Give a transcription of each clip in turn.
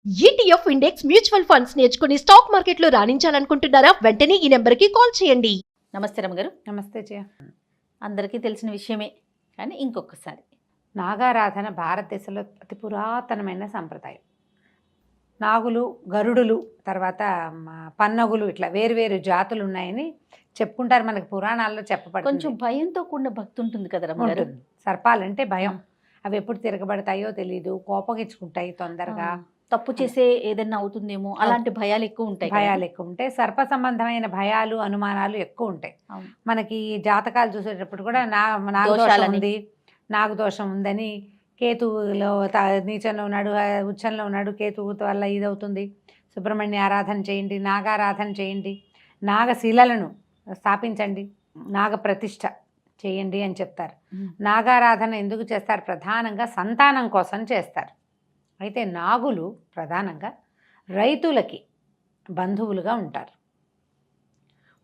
ETF index mutual funds నేర్చుకుని stock మార్కెట్లో రాణించాలనుకుంటున్నారా? వెంటనే ఈ నెంబర్కి కాల్ చేయండి. నమస్తే రమ్మగారు. నమస్తే జయ. అందరికీ తెలిసిన విషయమే, కానీ ఇంకొకసారి నాగారాధన భారతదేశంలో అతి పురాతనమైన సంప్రదాయం. నాగులు, గరుడులు, తర్వాత పన్నగులు, ఇట్లా వేరు జాతులు ఉన్నాయని చెప్పుకుంటారు. మనకు పురాణాల్లో చెప్పబడుతుంది. కొంచెం భయంతో కూడిన భక్తి ఉంటుంది కదా రమ్మగారు. ఉంటుంది. సర్పాలంటే భయం. అవి ఎప్పుడు తిరగబడతాయో తెలియదు, కోపగించుకుంటాయి తొందరగా, తప్పు చేసే ఏదైనా అవుతుందేమో అలాంటి భయాలు ఎక్కువ ఉంటాయి. భయాలు ఎక్కువ ఉంటాయి. సర్ప సంబంధమైన భయాలు, అనుమానాలు ఎక్కువ ఉంటాయి. మనకి జాతకాలు చూసేటప్పుడు కూడా నాగదోషం ఉంది, నాగదోషం ఉందని, కేతువులో నీచంలో ఉన్నాడు, ఉచ్చంలో ఉన్నాడు, కేతువు వల్ల ఇదవుతుంది, సుబ్రహ్మణ్య ఆరాధన చేయండి, నాగారాధన చేయండి, నాగశిలలను స్థాపించండి, నాగ ప్రతిష్ఠ చేయండి అని చెప్తారు. నాగారాధన ఎందుకు చేస్తారు? ప్రధానంగా సంతానం కోసం చేస్తారు. అయితే నాగులు ప్రధానంగా రైతులకి బంధువులుగా ఉంటారు.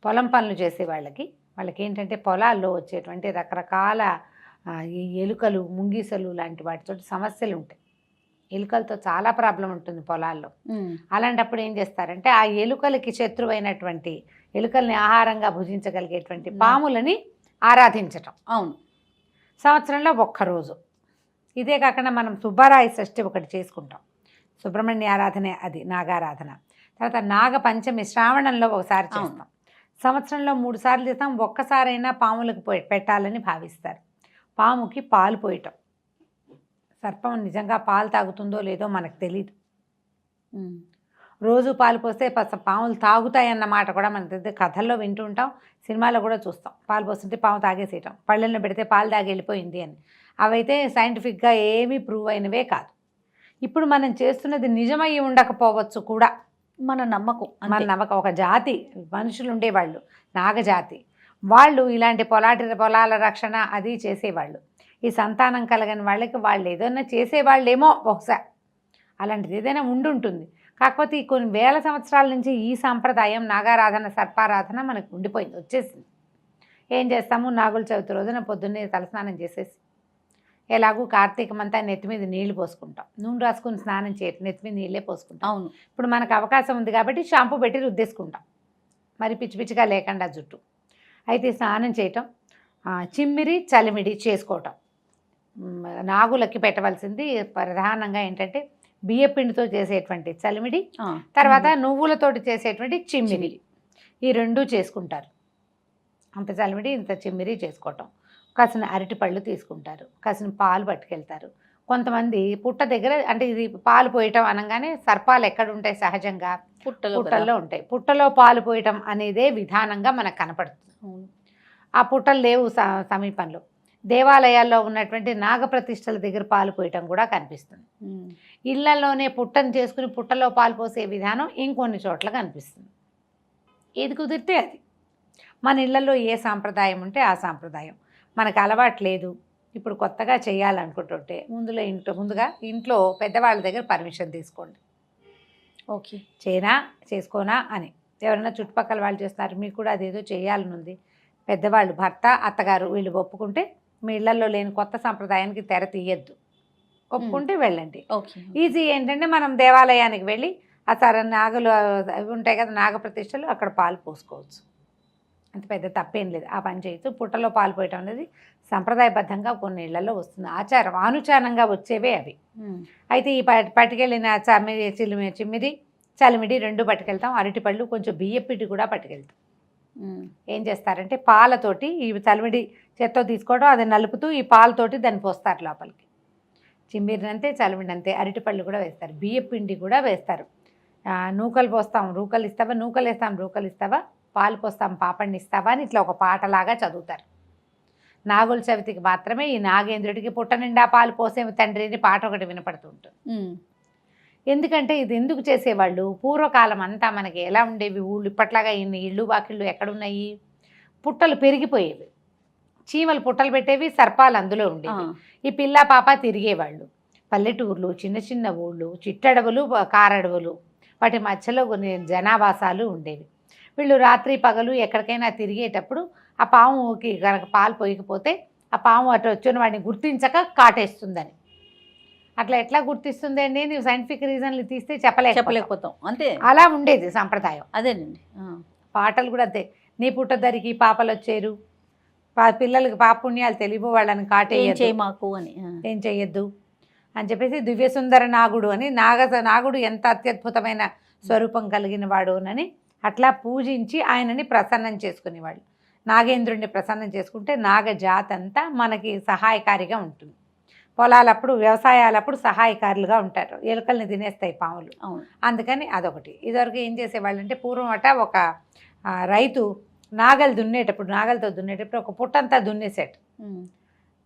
పొలం పనులు చేసే వాళ్ళకి ఏంటంటే పొలాల్లో వచ్చేటువంటి రకరకాల ఈ ఎలుకలు, ముంగీసలు లాంటి వాటితో సమస్యలు ఉంటాయి. ఎలుకలతో చాలా ప్రాబ్లం ఉంటుంది పొలాల్లో. అలాంటప్పుడు ఏం చేస్తారంటే ఆ ఎలుకలకి శత్రువైనటువంటి, ఎలుకల్ని ఆహారంగా భుజించగలిగేటువంటి పాములని ఆరాధించటం. అవును, సంవత్సరంలో ఒక్కరోజు. ఇదే కాకుండా మనం సుబ్బరాయ షష్ఠి ఒకటి చేసుకుంటాం, సుబ్రహ్మణ్య ఆరాధన, అది నాగారాధన. తర్వాత నాగ పంచమి శ్రావణంలో ఒకసారి చేస్తాం. సంవత్సరంలో 3 సార్లు చేస్తాం. ఒక్కసారైనా పాములకు పెట్టాలని భావిస్తారు. పాముకి పాలు పోయటం. సర్పం నిజంగా పాలు తాగుతుందో లేదో మనకు తెలియదు. రోజు పాలు పోస్తే పాములు తాగుతాయన్నమాట కూడా మనకు తెలియదు. కథల్లో వింటూ ఉంటాం, సినిమాలో కూడా చూస్తాం. పాలు పోస్తుంటే పాము తాగేసేయటం, పళ్ళెల్లో పెడితే పాలు తాగి వెళ్ళిపోయింది అని. అవైతే సైంటిఫిక్గా ఏమీ ప్రూవ్ అయినవే కాదు. ఇప్పుడు మనం చేస్తున్నది నిజమై ఉండకపోవచ్చు కూడా. మన నమ్మకం. ఒక జాతి మనుషులు ఉండేవాళ్ళు, నాగజాతి వాళ్ళు, ఇలాంటి పొలాల రక్షణ అది చేసేవాళ్ళు. ఈ సంతానం కలగని వాళ్ళకి వాళ్ళు ఏదైనా చేసేవాళ్ళేమో బహుశా, అలాంటిది ఏదైనా ఉండుంటుంది. కాకపోతే ఈ కొన్ని వేల సంవత్సరాల నుంచి ఈ సాంప్రదాయం నాగారాధన, సర్పారాధన మనకు ఉండిపోయింది, వచ్చేసింది. ఏం చేస్తాము? నాగుల చవితి రోజున పొద్దున్నే తలస్నానం చేసేసి, ఎలాగూ కార్తీకమంతా నెత్తి మీద నీళ్లు పోసుకుంటాం. నూనె రాసుకుని స్నానం చేయటం, నెత్తి మీద నీళ్ళే పోసుకుంటాం. అవును, ఇప్పుడు మనకు అవకాశం ఉంది కాబట్టి షాంపూ పెట్టి రుద్దేసుకుంటాం, మరి పిచ్చి పిచ్చిగా లేకుండా జుట్టు. అయితే స్నానం చేయటం, చిమ్మిరి చలిమిడి చేసుకోవటం. నాగులకి పెట్టవలసింది ప్రధానంగా ఏంటంటే బియ్యపిండితో చేసేటువంటి చలిమిడి, తర్వాత నువ్వులతోటి చేసేటువంటి చిమ్మిరి, ఈ 2 చేసుకుంటారు. అంత చలిమిడి, ఇంత చిమ్మిరి చేసుకోవటం. కాసిన అరటిపళ్ళు తీసుకుంటారు, కాసిన పాలు పట్టుకెళ్తారు. కొంతమంది పుట్ట దగ్గర, అంటే ఇది పాలు పోయటం అనగానే సర్పాలు ఎక్కడ ఉంటాయి? సహజంగా పుట్టల్లో ఉంటాయి. పుట్టలో పాలు పోయటం అనేదే విధానంగా మనకు కనపడుతుంది. ఆ పుట్టలు లేవు సమీపంలో. దేవాలయాల్లో ఉన్నటువంటి నాగప్రతిష్టల దగ్గర పాలు పోయటం కూడా కనిపిస్తుంది. ఇళ్లలోనే పుట్టను చేసుకుని పుట్టలో పాలు పోసే విధానం ఇంకొన్ని చోట్ల కనిపిస్తుంది. ఏది కుదిరితే అది. మన ఇళ్లలో ఏ సాంప్రదాయం ఉంటే ఆ సాంప్రదాయం. మనకు అలవాటు లేదు, ఇప్పుడు కొత్తగా చేయాలనుకుంటుంటే ముందుగా ఇంట్లో పెద్దవాళ్ళ దగ్గర పర్మిషన్ తీసుకోండి. ఓకే, చేసుకోనా అని. ఎవరైనా చుట్టుపక్కల వాళ్ళు చేస్తున్నారు, మీకు కూడా అదేదో చేయాలని ఉంది, పెద్దవాళ్ళు, భర్త, అత్తగారు వీళ్ళు ఒప్పుకుంటే మీ ఇళ్లలో లేని కొత్త సాంప్రదాయానికి తెర తీయద్దు. ఒప్పుకుంటే వెళ్ళండి. ఈజీ ఏంటంటే మనం దేవాలయానికి వెళ్ళి ఆ నాగులు అవి ఉంటాయి కదా, నాగప్రతిష్టలు, అక్కడ పాలు పోసుకోవచ్చు. అంత పెద్ద తప్పేం లేదు. ఆ పని చేయొచ్చు. పుట్టలో పాలు పోయటం అనేది సంప్రదాయబద్ధంగా కొన్ని ఇళ్లలో వస్తుంది. ఆచారం, ఆనుచానంగా వచ్చేవే అవి. అయితే ఈ పట్టుకెళ్ళిన చిమ్మిది, చలిమిడి 2 పట్టుకెళ్తాం. అరటిపళ్ళు, కొంచెం బియ్యపిండి కూడా పట్టుకెళ్తాం. ఏం చేస్తారంటే పాలతోటి ఈ చలిమిడి చేత్తో తీసుకోవడం, అది నలుపుతూ ఈ పాలతోటి దాన్ని పోస్తారు లోపలికి. చిమ్మిరినంతే, చలిమిడి అంతే. అరటిపళ్ళు కూడా వేస్తారు, బియ్యపిండి కూడా వేస్తారు. నూకలు పోస్తాం, రూకలు ఇస్తావా, నూకలు వేస్తాం, రూకలు ఇస్తావా, పాలు పోస్తాం, పాపడిని ఇస్తావా అని ఇట్లా ఒక పాటలాగా చదువుతారు. నాగుల చవితికి మాత్రమే ఈ నాగేంద్రుడికి పుట్ట నిండా పాలు పోసే తండ్రిని పాట ఒకటి వినపడుతుంటుంది. ఎందుకంటే ఇది ఎందుకు చేసేవాళ్ళు? పూర్వకాలం అంతా మనకి ఎలా ఉండేవి ఊళ్ళు, ఇప్పట్లాగా ఇన్ని ఇళ్ళు వాకిళ్ళు ఎక్కడున్నాయి? పుట్టలు పెరిగిపోయేవి, చీమలు పుట్టలు పెట్టేవి, సర్పాలు అందులో ఉండేవి. ఈ పిల్ల పాప తిరిగేవాళ్ళు. పల్లెటూర్లు, చిన్న చిన్న ఊళ్ళు, చిట్టడవులు, కారడవులు, వాటి మధ్యలో కొన్ని జనావాసాలు ఉండేవి. వీళ్ళు రాత్రి పగలు ఎక్కడికైనా తిరిగేటప్పుడు ఆ పాముకి కనుక పాలు పోయకపోతే ఆ పాము అటు వచ్చిన వాడిని గుర్తించక కాటేస్తుందని అట్లా ఎట్లా గుర్తిస్తుంది అండి, నువ్వు సైంటిఫిక్ రీజన్లు తీస్తే చెప్పలేకపోతాం అంతే. అలా ఉండేది సంప్రదాయం. అదేనండి. పాటలు కూడా అంతే, నీ పుట్టదరికి పాపలు వచ్చేరు, పిల్లలకి పాపుణ్యాలు తెలియవు వాళ్ళని కాటేయచ్చు మాకు అని, ఏం చెయ్యొద్దు అని చెప్పేసి దివ్యసుందర నాగుడు అని నాగుడు ఎంత అత్యద్భుతమైన స్వరూపం కలిగిన వాడు అని అట్లా పూజించి ఆయనని ప్రసన్నం చేసుకునేవాళ్ళు. నాగేంద్రుడిని ప్రసన్నం చేసుకుంటే నాగజాతి అంతా మనకి సహాయకారిగా ఉంటుంది. పొలాలప్పుడు వ్యవసాయాలప్పుడు సహాయకారులుగా ఉంటారు, ఎలుకల్ని తినేస్తాయి పాములు. అందుకని అదొకటి. ఇదివరకు ఏం చేసేవాళ్ళు అంటే పూర్వం ఒక రైతు నాగలతో దున్నేటప్పుడు ఒక పుట్టంతా దున్నేసేట.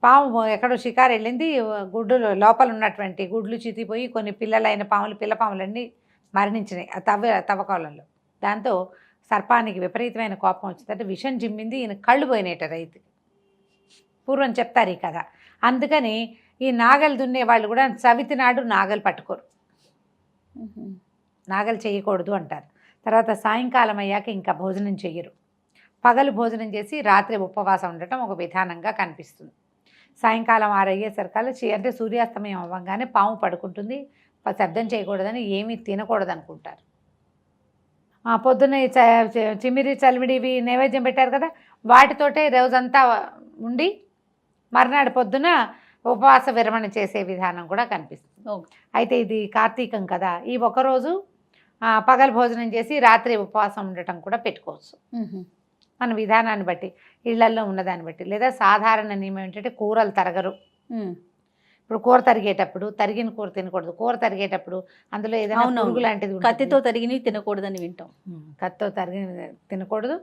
పాము ఎక్కడో షికారు వెళ్ళింది, గుడ్డులు లోపల ఉన్నటువంటి గుడ్లు చితిపోయి కొన్ని పిల్లలైన పిల్ల పాములన్నీ మరణించినాయి ఆ తవ్వకాలంలో. దాంతో సర్పానికి విపరీతమైన కోపం వచ్చిందంటే విషం జిమ్మింది, ఈయన కళ్ళు పోయినాయట రైతుకి. పూర్వం చెప్తారు ఈ కథ. అందుకని ఈ నాగలు దున్నే వాళ్ళు కూడా చవితి నాడు నాగలు పట్టుకోరు, నాగలు చేయకూడదు అంటారు. తర్వాత సాయంకాలం అయ్యాక ఇంకా భోజనం చెయ్యరు. పగలు భోజనం చేసి రాత్రి ఉపవాసం ఉండటం ఒక విధానంగా కనిపిస్తుంది. సాయంకాలం 6 అయ్యేసరికల్లా అంటే సూర్యాస్తమయం అవ్వగానే పాము పడుకుంటుంది, శబ్దం చేయకూడదని ఏమీ తినకూడదు అనుకుంటారు. పొద్దున్న చిమిరి చలిమిడి ఇవి నైవేద్యం పెట్టారు కదా, వాటితోటే రోజంతా ఉండి మర్నాడు పొద్దున ఉపవాస విరమణ చేసే విధానం కూడా కనిపిస్తుంది. అయితే ఇది కార్తీకం కదా, ఈ ఒకరోజు పగలు భోజనం చేసి రాత్రి ఉపవాసం ఉండటం కూడా పెట్టుకోవచ్చు మన విధానాన్ని బట్టి, ఇళ్లల్లో ఉన్నదాన్ని బట్టి. లేదా సాధారణ నియమం ఏంటంటే కూరలు తరగరు. ఇప్పుడు కూర తరిగేటప్పుడు తరిగిన కూర తినకూడదు, కూర తరిగేటప్పుడు అందులో ఏదైనా పురుగు లాంటిది కత్తితో తరిగినవి తినకూడదని వింటాం. కత్తితో తరిగిన తినకూడదు,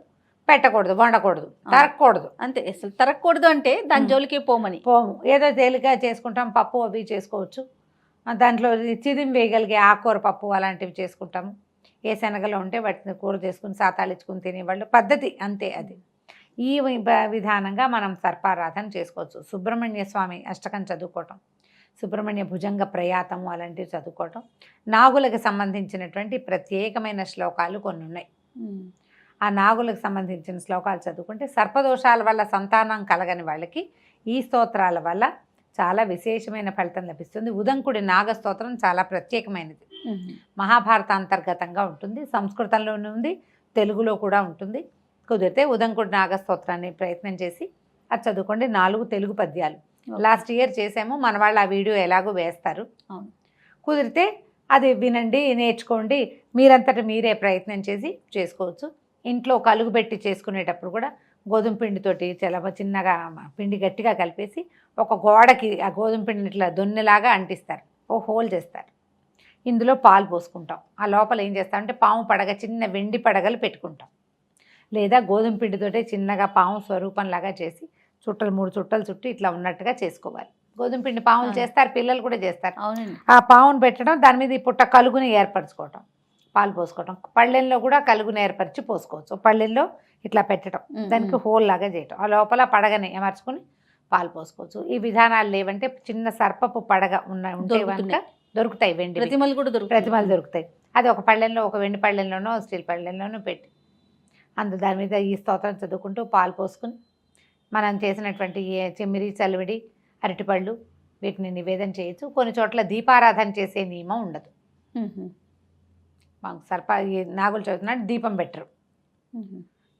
పెట్టకూడదు, వండకూడదు, తరగకూడదు. అంతే, అసలు తరగకూడదు అంటే దాని జోలికి పోము. ఏదో తేలిక చేసుకుంటాం, పప్పు అవి చేసుకోవచ్చు, దాంట్లో చిదిం వేయగలిగే ఆకుకూర పప్పు అలాంటివి చేసుకుంటాము. ఏ శనగలో ఉంటే వాటిని కూర చేసుకుని సాతాలించుకుని తినేవాళ్ళు పద్ధతి అంతే. అది ఈ విధానంగా మనం సర్పారాధన చేసుకోవచ్చు. సుబ్రహ్మణ్య స్వామి అష్టకం చదువుకోవటం, సుబ్రహ్మణ్య భుజంగ ప్రయాతము అలాంటివి చదువుకోవటం, నాగులకు సంబంధించినటువంటి ప్రత్యేకమైన శ్లోకాలు కొన్ని ఉన్నాయి. ఆ నాగులకు సంబంధించిన శ్లోకాలు చదువుకుంటే సర్పదోషాల వల్ల సంతానం కలగని వాళ్ళకి ఈ స్తోత్రాల వల్ల చాలా విశేషమైన ఫలితం లభిస్తుంది. ఉదంకుడి నాగస్తోత్రం చాలా ప్రత్యేకమైనది, మహాభారత అంతర్గతంగా ఉంటుంది, సంస్కృతంలోనే ఉంది, తెలుగులో కూడా ఉంటుంది. కుదిరితే ఉదంకుడి నాగస్తోత్రాన్ని ప్రయత్నం చేసి అది చదువుకోండి. 4 తెలుగు పద్యాలు లాస్ట్ ఇయర్ చేసాము, మన వాళ్ళు ఆ వీడియో ఎలాగో వేస్తారు. కుదిరితే అది వినండి, నేర్చుకోండి, మీరంతటా మీరే ప్రయత్నం చేసి చేసుకోవచ్చు. ఇంట్లో కలుగు పెట్టి చేసుకునేటప్పుడు కూడా గోధుమ పిండితోటి చాలా చిన్నగా పిండి గట్టిగా కలిపేసి ఒక గోడకి ఆ గోధుమ పిండిని ఇట్లా దొన్నెలాగా అంటిస్తారు, ఓ హోల్ చేస్తారు, ఇందులో పాలు పోసుకుంటాం. ఆ లోపల ఏం చేస్తామంటే పాము పడగ, చిన్న వెండి పడగలు పెట్టుకుంటాం. లేదా గోధుమ పిండితోటే చిన్నగా పాము స్వరూపంలాగా చేసి 3 చుట్టలు చుట్టి ఇట్లా ఉన్నట్టుగా చేసుకోవాలి. గోధుమ పిండి పాములు చేస్తారు, పిల్లలు కూడా చేస్తారు. ఆ పామును పెట్టడం, దాని మీద ఈ పుట్ట కలుగుని ఏర్పరచుకోవటం, పాలు పోసుకోవటం, పళ్ళెంలో కూడా కలుగుని ఏర్పరిచి పోసుకోవచ్చు. పళ్ళెంలో ఇట్లా పెట్టడం, దానికి హోల్ లాగా చేయటం, ఆ లోపల పడగని అమర్చుకుని పాలు పోసుకోవచ్చు. ఈ విధానాలు లేవంటే చిన్న సర్పపు పడగ ఉంటే కనుక దొరుకుతాయి, వెండి ప్రతిమలు కూడా దొరుకుతాయి. అది ఒక పళ్ళెంలో, ఒక వెండి పళ్ళెంలోనో స్టీల్ పళ్ళెంలోనో పెట్టి దాని మీద ఈ స్తోత్రం చదువుకుంటూ పాలు పోసుకుని మనం చేసినటువంటి చెమ్మిరి చలివిడి అరటిపళ్ళు వీటిని నివేదన చేయొచ్చు. కొన్ని చోట్ల దీపారాధన చేసే నియమం ఉండదు. మాకు నాగులు చదువుతున్నాడు దీపం పెట్టరు,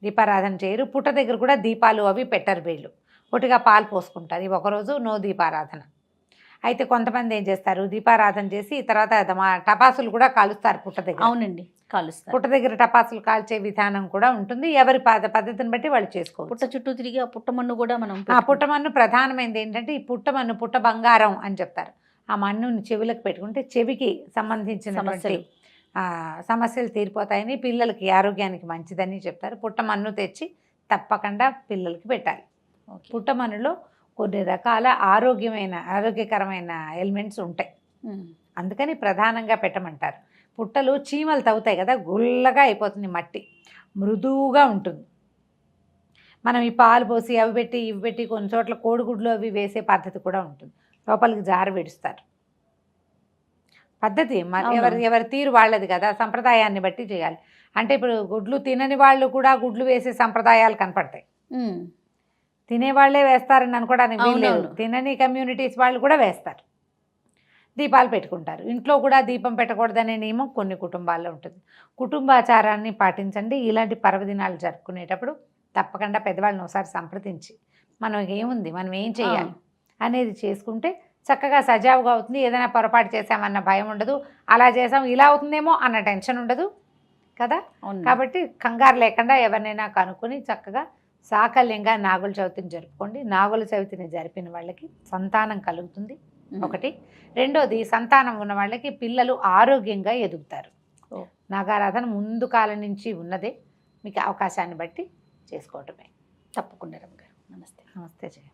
దీపారాధన చేయరు. పుట్ట దగ్గర కూడా దీపాలు అవి పెట్టరు వీళ్ళు, ఒటిగా పాలు పోసుకుంటారు. ఇవి ఒకరోజు నో దీపారాధన. అయితే కొంతమంది ఏం చేస్తారు, దీపారాధన చేసి తర్వాత టపాసులు కూడా కాలుస్తారు పుట్ట దగ్గర. అవునండి, కాలుస్తారు. పుట్ట దగ్గర టపాసులు కాల్చే విధానం కూడా ఉంటుంది, ఎవరి పద్ధతిని బట్టి వాళ్ళు చేసుకోవచ్చు. పుట్ట చుట్టూ తిరిగి ఆ పుట్టమన్ను కూడా మనం పుట్టమన్ను ప్రధానమైనది ఏంటంటే ఈ పుట్టమన్ను పుట్ట బంగారం అని చెప్తారు. ఆ మన్నుని చెవులకు పెట్టుకుంటే చెవికి సంబంధించిన సమస్యలు తీరిపోతాయని, పిల్లలకి ఆరోగ్యానికి మంచిదని చెప్తారు. పుట్టమన్ను తెచ్చి తప్పకుండా పిల్లలకి పెట్టాలి. పుట్టమన్నులో కొన్ని రకాల ఆరోగ్యకరమైన ఎలిమెంట్స్ ఉంటాయి, అందుకని ప్రధానంగా పెట్టమంటారు. పుట్టలు చీమలు తవ్వుతాయి కదా, గుల్లగా అయిపోతుంది మట్టి, మృదువుగా ఉంటుంది. మనం ఈ పాలు పోసి అవి పెట్టి ఇవి పెట్టి కొన్ని చోట్ల కోడిగుడ్లు అవి వేసే పద్ధతి కూడా ఉంటుంది, లోపలికి జారు విడుస్తారు. పద్ధతి ఎవరి తీరు వాళ్ళది కదా, సంప్రదాయాన్ని బట్టి చేయాలి. అంటే ఇప్పుడు గుడ్లు తినని వాళ్ళు కూడా గుడ్లు వేసే సంప్రదాయాలు కనపడతాయి. తినేవాళ్లే వేస్తారని అనుకోవడానికి వీల్లేదు, తినని కమ్యూనిటీస్ వాళ్ళు కూడా వేస్తారు. దీపాలు పెట్టుకుంటారు. ఇంట్లో కూడా దీపం పెట్టకూడదనే నియమం కొన్ని కుటుంబాల్లో ఉంటుంది. కుటుంబాచారాన్ని పాటించండి. ఇలాంటి పర్వదినాలు జరుపుకునేటప్పుడు తప్పకుండా పెద్దవాళ్ళని ఒకసారి సంప్రదించి మనం ఏముంది, మనం ఏం చేయాలి అనేది చేసుకుంటే చక్కగా సజావుగా అవుతుంది. ఏదైనా పొరపాటు చేసామన్న భయం ఉండదు, అలా చేసాం ఇలా అవుతుందేమో అన్న టెన్షన్ ఉండదు కదా. కాబట్టి కంగారు లేకుండా ఎవరినైనా కనుక్కొని చక్కగా సాకల్యంగా నాగుల చవితిని జరుపుకోండి. నాగుల చవితిని జరిపిన వాళ్ళకి సంతానం కలుగుతుంది ఒకటి. రెండోది, సంతానం ఉన్న వాళ్ళకి పిల్లలు ఆరోగ్యంగా ఎదుగుతారు. నాగారాధన ముందు కాలం నుంచి ఉన్నదే, మీకు అవకాశాన్ని బట్టి చేసుకోవటమే. తప్పకుండా రమ్మగారు. నమస్తే. నమస్తే జయ.